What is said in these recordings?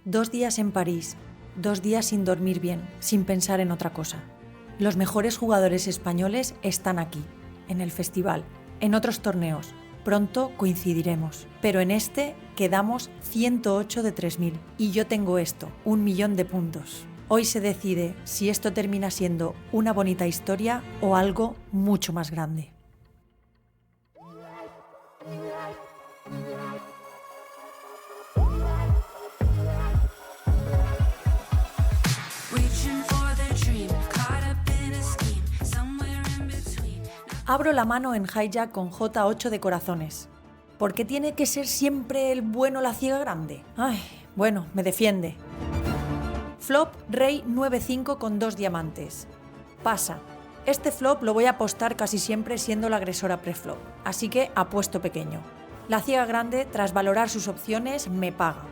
2 días en París, 2 días sin dormir bien, sin pensar en otra cosa. Los mejores jugadores españoles están aquí, en el festival, en otros torneos. Pronto coincidiremos, pero en este quedamos 108 de 3000 y yo tengo esto, 1 millón de puntos. Hoy se decide si esto termina siendo una bonita historia o algo mucho más grande. Abro la mano en hijack con J8 de corazones. ¿Por qué tiene que ser siempre el bueno la ciega grande? Ay, bueno, me defiende. Flop, rey 9-5 con 2 diamantes. Pasa. Este flop lo voy a apostar casi siempre siendo la agresora preflop, así que apuesto pequeño. La ciega grande, tras valorar sus opciones, me paga.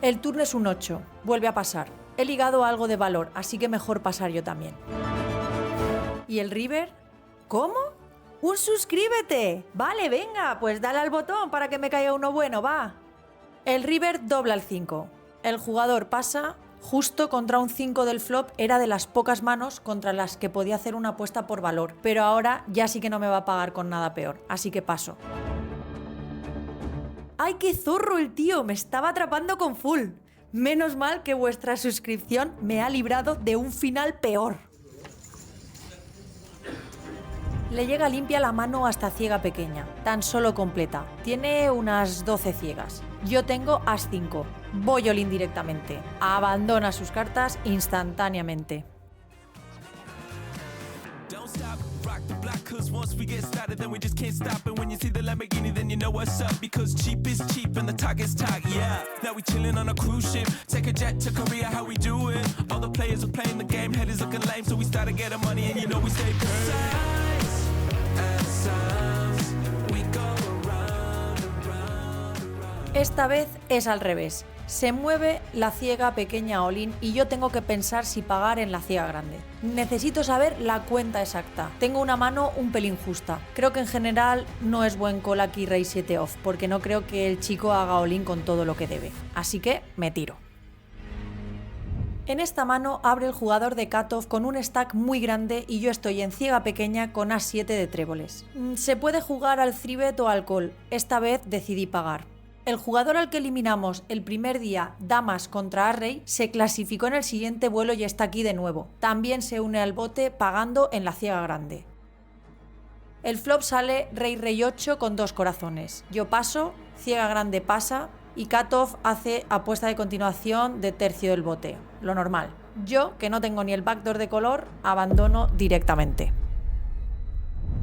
El turno es un 8, vuelve a pasar. He ligado algo de valor, así que mejor pasar yo también. ¿Y el river? ¿Cómo? ¡Un suscríbete! Vale, venga, pues dale al botón para que me caiga uno bueno, va. El river dobla el 5. El jugador pasa justo contra un 5 del flop, era de las pocas manos contra las que podía hacer una apuesta por valor, pero ahora ya sí que no me va a pagar con nada peor, así que paso. ¡Ay, qué zorro el tío! Me estaba atrapando con full. Menos mal que vuestra suscripción me ha librado de un final peor. Le llega limpia la mano hasta ciega pequeña, tan solo completa. Tiene unas 12 ciegas. Yo tengo as 5. Voy all in directamente. Abandona sus cartas instantáneamente. Cause once we get started then we just can't stop. And when you see the Lamborghini then you know what's up. Because cheap is cheap and the talk is talk, yeah. Now we chillin' on a cruise ship. Take a jet to Korea, how we do it. All the players are playing the game, head is looking lame. So we started getting money and you know we stay paid. Sights and sounds, we go around and round and round. Esta vez es al revés. Se mueve la ciega pequeña all-in y yo tengo que pensar si pagar en la ciega grande. Necesito saber la cuenta exacta. Tengo una mano un pelín justa. Creo que en general no es buen call aquí rey 7 off, porque no creo que el chico haga all-in con todo lo que debe. Así que me tiro. En esta mano abre el jugador de cutoff con un stack muy grande y yo estoy en ciega pequeña con as 7 de tréboles. Se puede jugar al 3-bet o al call. Esta vez decidí pagar. El jugador al que eliminamos el primer día, damas contra as-rey, se clasificó en el siguiente vuelo y está aquí de nuevo. También se une al bote pagando en la ciega grande. El flop sale rey 8 con 2 corazones. Yo paso, ciega grande pasa y cutoff hace apuesta de continuación de tercio del bote. Lo normal. Yo, que no tengo ni el backdoor de color, abandono directamente.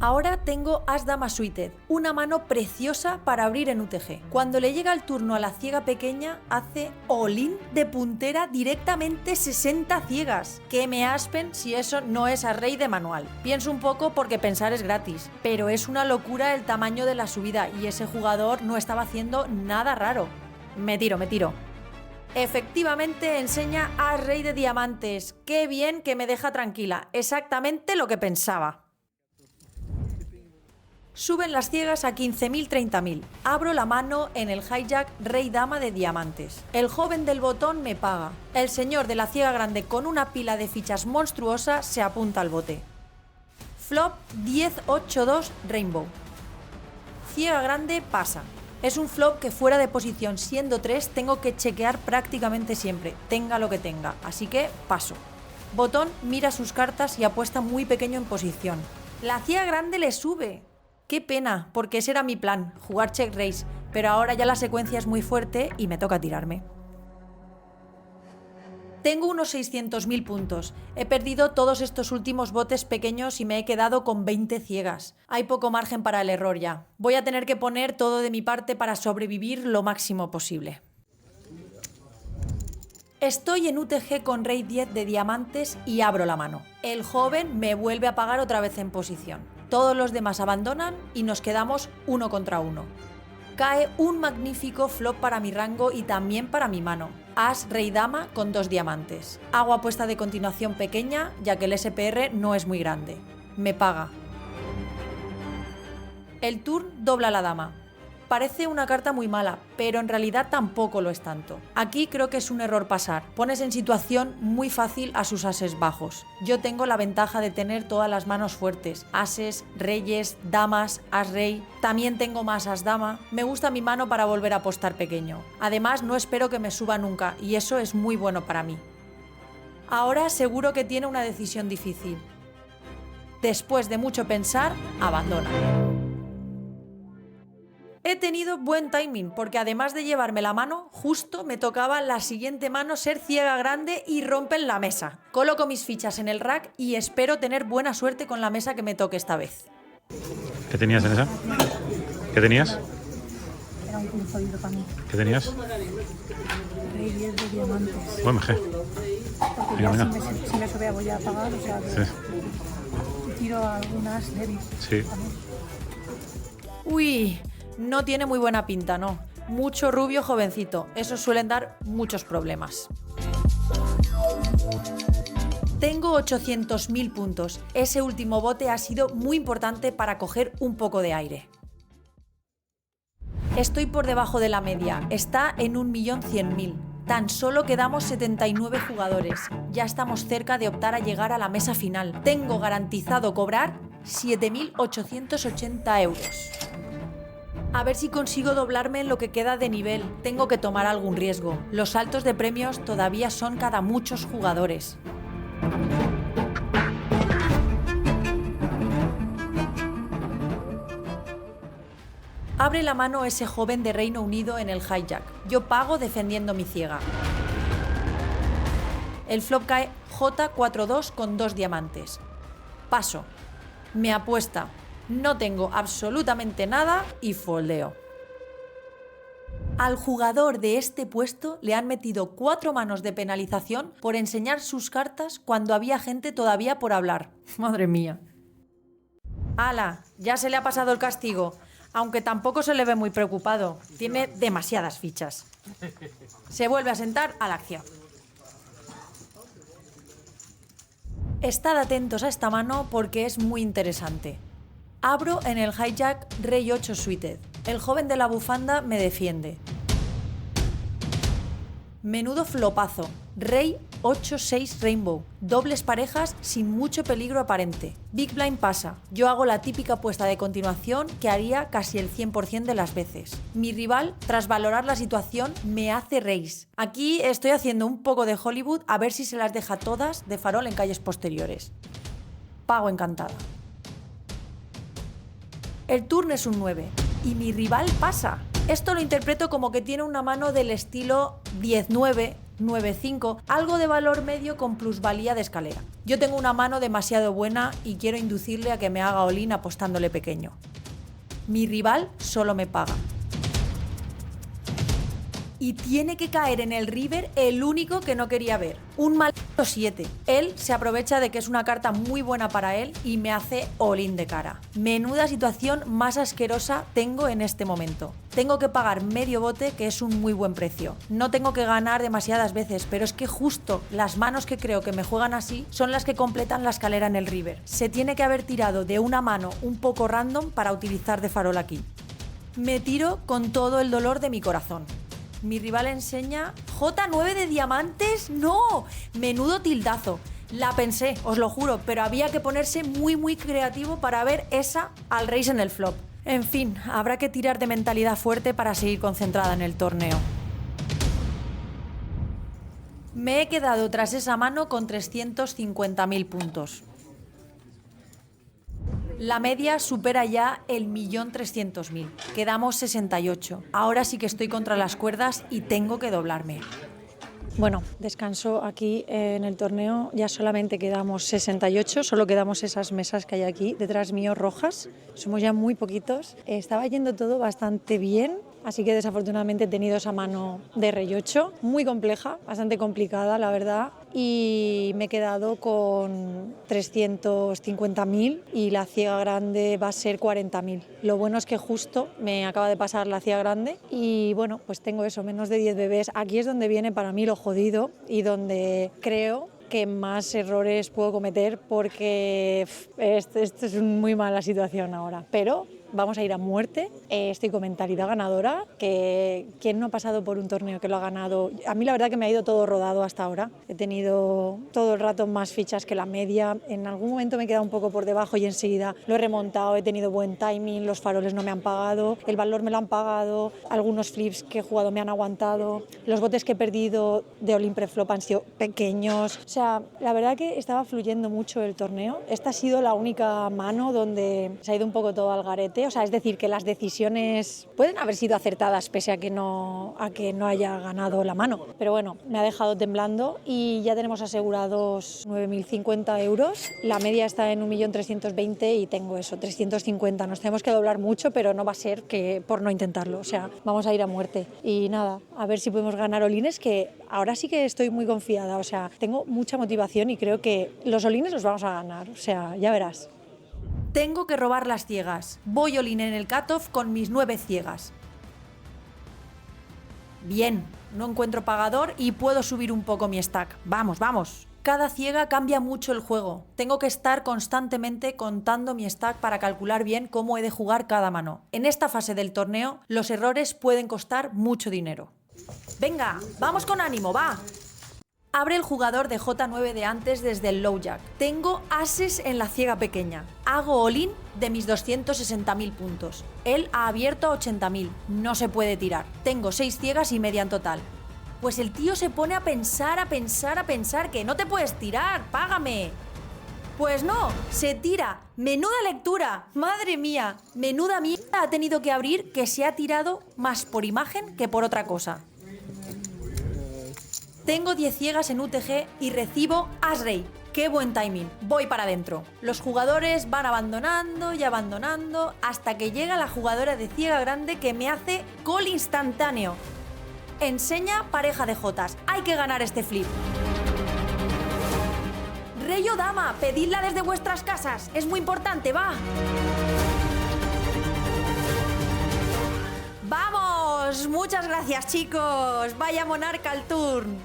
Ahora tengo as dama suited, una mano preciosa para abrir en UTG. Cuando le llega el turno a la ciega pequeña, hace all-in de puntera directamente 60 ciegas. Que me aspen si eso no es as-rey de manual. Pienso un poco porque pensar es gratis, pero es una locura el tamaño de la subida y ese jugador no estaba haciendo nada raro. Me tiro. Efectivamente enseña as-rey de diamantes. Qué bien que me deja tranquila, exactamente lo que pensaba. Suben las ciegas a 15.000, 30.000. Abro la mano en el hijack rey-dama de diamantes. El joven del botón me paga. El señor de la ciega grande con una pila de fichas monstruosa se apunta al bote. Flop 10-8-2 Rainbow. Ciega grande pasa. Es un flop que fuera de posición siendo 3 tengo que chequear prácticamente siempre, tenga lo que tenga, así que paso. Botón mira sus cartas y apuesta muy pequeño en posición. La ciega grande le sube. Qué pena, porque ese era mi plan, jugar check raise, pero ahora ya la secuencia es muy fuerte y me toca tirarme. Tengo unos 600.000 puntos. He perdido todos estos últimos botes pequeños y me he quedado con 20 ciegas. Hay poco margen para el error ya. Voy a tener que poner todo de mi parte para sobrevivir lo máximo posible. Estoy en UTG con rey 10 de diamantes y abro la mano. El joven me vuelve a pagar otra vez en posición. Todos los demás abandonan y nos quedamos 1 contra 1. Cae un magnífico flop para mi rango y también para mi mano. As rey dama con 2 diamantes. Hago apuesta de continuación pequeña ya que el SPR no es muy grande. Me paga. El turn dobla la dama. Parece una carta muy mala, pero en realidad tampoco lo es tanto. Aquí creo que es un error pasar. Pones en situación muy fácil a sus ases bajos. Yo tengo la ventaja de tener todas las manos fuertes. Ases, reyes, damas, as-rey. También tengo más as-dama. Me gusta mi mano para volver a apostar pequeño. Además, no espero que me suba nunca y eso es muy bueno para mí. Ahora seguro que tiene una decisión difícil. Después de mucho pensar, abandona. He tenido buen timing porque además de llevarme la mano, justo me tocaba la siguiente mano ser ciega grande y rompen la mesa. Coloco mis fichas en el rack y espero tener buena suerte con la mesa que me toque esta vez. ¿Qué tenías en esa? ¿Qué tenías? Era un jodido para mí. ¿Qué tenías? Rey 10 de diamantes. OMG. Porque Venga, ya venga. si me sube voy a pagar, o sea que Sí. tiro algunas débil. Sí. Uy, no tiene muy buena pinta, ¿no? Mucho rubio jovencito, esos suelen dar muchos problemas. Tengo 800.000 puntos. Ese último bote ha sido muy importante para coger un poco de aire. Estoy por debajo de la media, está en 1.100.000. Tan solo quedamos 79 jugadores. Ya estamos cerca de optar a llegar a la mesa final. Tengo garantizado cobrar 7.880 euros. A ver si consigo doblarme en lo que queda de nivel. Tengo que tomar algún riesgo. Los saltos de premios todavía son cada muchos jugadores. Abre la mano ese joven de Reino Unido en el hijack. Yo pago defendiendo mi ciega. El flop cae J4-2 con 2 diamantes. Paso. Me apuesta. No tengo absolutamente nada y foldeo. Al jugador de este puesto le han metido 4 manos de penalización por enseñar sus cartas cuando había gente todavía por hablar. Madre mía. ¡Hala! Ya se le ha pasado el castigo. Aunque tampoco se le ve muy preocupado. Tiene demasiadas fichas. Se vuelve a sentar a la acción. Estad atentos a esta mano porque es muy interesante. Abro en el hijack Rey 8 suited. El joven de la bufanda me defiende. Menudo flopazo. Rey 8-6 Rainbow. Dobles parejas sin mucho peligro aparente. Big Blind pasa. Yo hago la típica apuesta de continuación que haría casi el 100% de las veces. Mi rival, tras valorar la situación, me hace raise. Aquí estoy haciendo un poco de Hollywood a ver si se las deja todas de farol en calles posteriores. Pago encantada. El turno es un 9 y mi rival pasa. Esto lo interpreto como que tiene una mano del estilo 10-9, 9-5, algo de valor medio con plusvalía de escalera. Yo tengo una mano demasiado buena y quiero inducirle a que me haga all-in apostándole pequeño. Mi rival solo me paga. Y tiene que caer en el river el único que no quería ver, un maldito 7. Él se aprovecha de que es una carta muy buena para él y me hace all-in de cara. Menuda situación más asquerosa tengo en este momento. Tengo que pagar medio bote, que es un muy buen precio. No tengo que ganar demasiadas veces, pero es que justo las manos que creo que me juegan así son las que completan la escalera en el river. Se tiene que haber tirado de una mano un poco random para utilizar de farol aquí. Me tiro con todo el dolor de mi corazón. Mi rival enseña J9 de diamantes. ¡No! Menudo tildazo. La pensé, os lo juro, pero había que ponerse muy creativo para ver esa al raise en el flop. En fin, habrá que tirar de mentalidad fuerte para seguir concentrada en el torneo. Me he quedado tras esa mano con 350.000 puntos. La media supera ya el 1.300.000. Quedamos 68. Ahora sí que estoy contra las cuerdas y tengo que doblarme. Bueno, descanso aquí en el torneo. Ya solamente quedamos 68. Solo quedamos esas mesas que hay aquí detrás mío rojas. Somos ya muy poquitos. Estaba yendo todo bastante bien. Así que desafortunadamente he tenido esa mano de Rey 8, muy compleja, bastante complicada la verdad, y me he quedado con 350.000 y la ciega grande va a ser 40.000. Lo bueno es que justo me acaba de pasar la ciega grande y bueno, pues tengo eso, menos de 10 bebés. Aquí es donde viene para mí lo jodido y donde creo que más errores puedo cometer porque esto es muy mala situación ahora, pero vamos a ir a muerte. Estoy con mentalidad ganadora, que quien no ha pasado por un torneo que lo ha ganado. A mí la verdad que me ha ido todo rodado hasta ahora. He tenido todo el rato más fichas que la media. En algún momento me he quedado un poco por debajo y enseguida lo he remontado. He tenido buen timing, los faroles no me han pagado, el valor me lo han pagado, algunos flips que he jugado me han aguantado, los botes que he perdido de all-in preflop han sido pequeños. O sea, la verdad que estaba fluyendo mucho el torneo. Esta ha sido la única mano donde se ha ido un poco todo al garete. O sea, es decir, que las decisiones pueden haber sido acertadas pese a que no haya ganado la mano. Pero bueno, me ha dejado temblando y ya tenemos asegurados 9.050 euros. La media está en 1.320.000 y tengo eso, 350. Nos tenemos que doblar mucho, pero no va a ser que por no intentarlo. O sea, vamos a ir a muerte. Y nada, a ver si podemos ganar olines, que ahora sí que estoy muy confiada. O sea, tengo mucha motivación y creo que los olines los vamos a ganar. O sea, ya verás. Tengo que robar las ciegas. Voy all-in en el cutoff con mis 9 ciegas. Bien, no encuentro pagador y puedo subir un poco mi stack. Vamos, vamos. Cada ciega cambia mucho el juego. Tengo que estar constantemente contando mi stack para calcular bien cómo he de jugar cada mano. En esta fase del torneo, los errores pueden costar mucho dinero. Venga, vamos con ánimo, va. Abre el jugador de J9 de antes desde el low jack. Tengo ases en la ciega pequeña. Hago all-in de mis 260.000 puntos. Él ha abierto a 80.000. No se puede tirar. Tengo 6 ciegas y media en total. Pues el tío se pone a pensar que no te puedes tirar, págame. Pues no, se tira. Menuda lectura, madre mía. Menuda mierda ha tenido que abrir, que se ha tirado más por imagen que por otra cosa. Tengo 10 ciegas en UTG y recibo as-rey. ¡Qué buen timing! Voy para adentro. Los jugadores van abandonando y abandonando hasta que llega la jugadora de ciega grande que me hace call instantáneo. Enseña pareja de jotas. Hay que ganar este flip. Rey o dama, pedidla desde vuestras casas. Es muy importante, va. ¡Vamos! Muchas gracias, chicos. Vaya monarca al turn.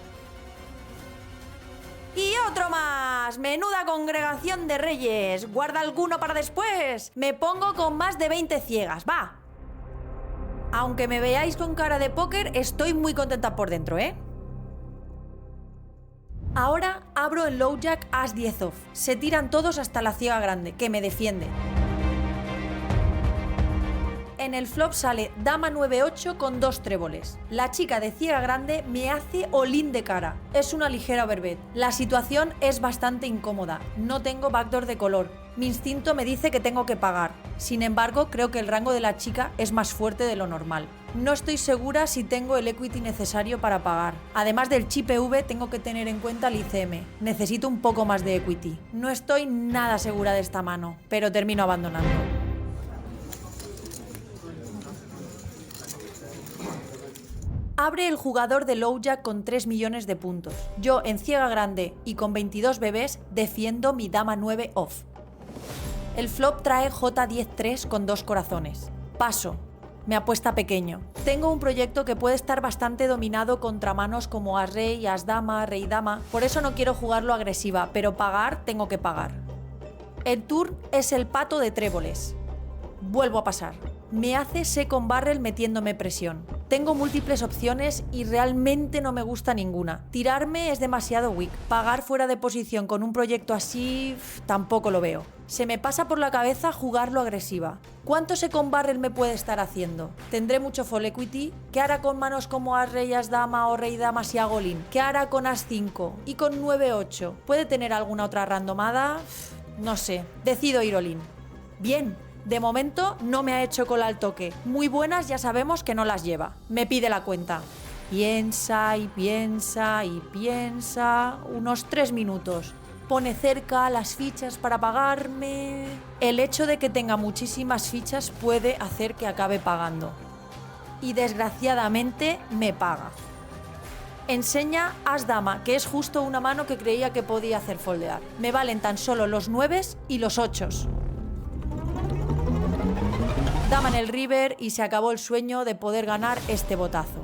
Y otro más. Menuda congregación de reyes. ¿Guarda alguno para después? Me pongo con más de 20 ciegas, va. Aunque me veáis con cara de póker, estoy muy contenta por dentro, ¿eh? Ahora abro el low jack as 10 off. Se tiran todos hasta la ciega grande, que me defiende. En el flop sale dama 9-8 con 2 tréboles. La chica de ciega grande me hace all-in de cara. Es una ligera overbet. La situación es bastante incómoda. No tengo backdoor de color. Mi instinto me dice que tengo que pagar. Sin embargo, creo que el rango de la chica es más fuerte de lo normal. No estoy segura si tengo el equity necesario para pagar. Además del chip EV, tengo que tener en cuenta el ICM. Necesito un poco más de equity. No estoy nada segura de esta mano, pero termino abandonando. Abre el jugador de low jack con 3 millones de puntos. Yo, en ciega grande y con 22 bebés, defiendo mi dama 9 off. El flop trae J10-3 con 2 corazones. Paso. Me apuesta pequeño. Tengo un proyecto que puede estar bastante dominado contra manos como as-rey, as-dama, rey-dama. Por eso no quiero jugarlo agresiva, pero pagar tengo que pagar. El turn es el pato de tréboles. Vuelvo a pasar. Me hace second barrel metiéndome presión. Tengo múltiples opciones y realmente no me gusta ninguna. Tirarme es demasiado weak. Pagar fuera de posición con un proyecto así, tampoco lo veo. Se me pasa por la cabeza jugarlo agresiva. ¿Cuánto second barrel me puede estar haciendo? ¿Tendré mucho full equity? ¿Qué hará con manos como as-rey, as-dama o rey-dama si hago all-in? ¿Qué hará con as-5? ¿Y con 9-8? ¿Puede tener alguna otra randomada? No sé. Decido ir all-in. Bien. De momento no me ha hecho cola al toque. Muy buenas ya sabemos que no las lleva. Me pide la cuenta. Piensa y piensa y piensa. Unos 3 minutos. Pone cerca las fichas para pagarme. El hecho de que tenga muchísimas fichas puede hacer que acabe pagando. Y desgraciadamente me paga. Enseña as-dama, que es justo una mano que creía que podía hacer foldear. Me valen tan solo los 9s y los 8s. Dama en el river y se acabó el sueño de poder ganar este botazo.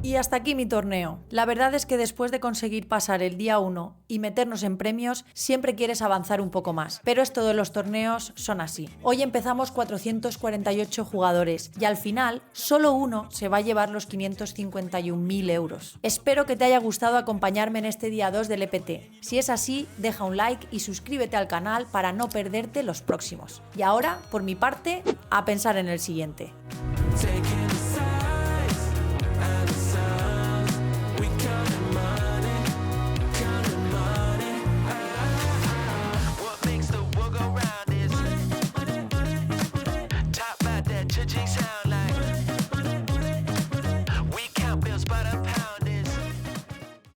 Y hasta aquí mi torneo. La verdad es que después de conseguir pasar el día 1 y meternos en premios, siempre quieres avanzar un poco más. Pero esto de los torneos son así. Hoy empezamos 448 jugadores y al final solo uno se va a llevar los 551.000 euros. Espero que te haya gustado acompañarme en este día 2 del EPT. Si es así, deja un like y suscríbete al canal para no perderte los próximos. Y ahora, por mi parte, a pensar en el siguiente.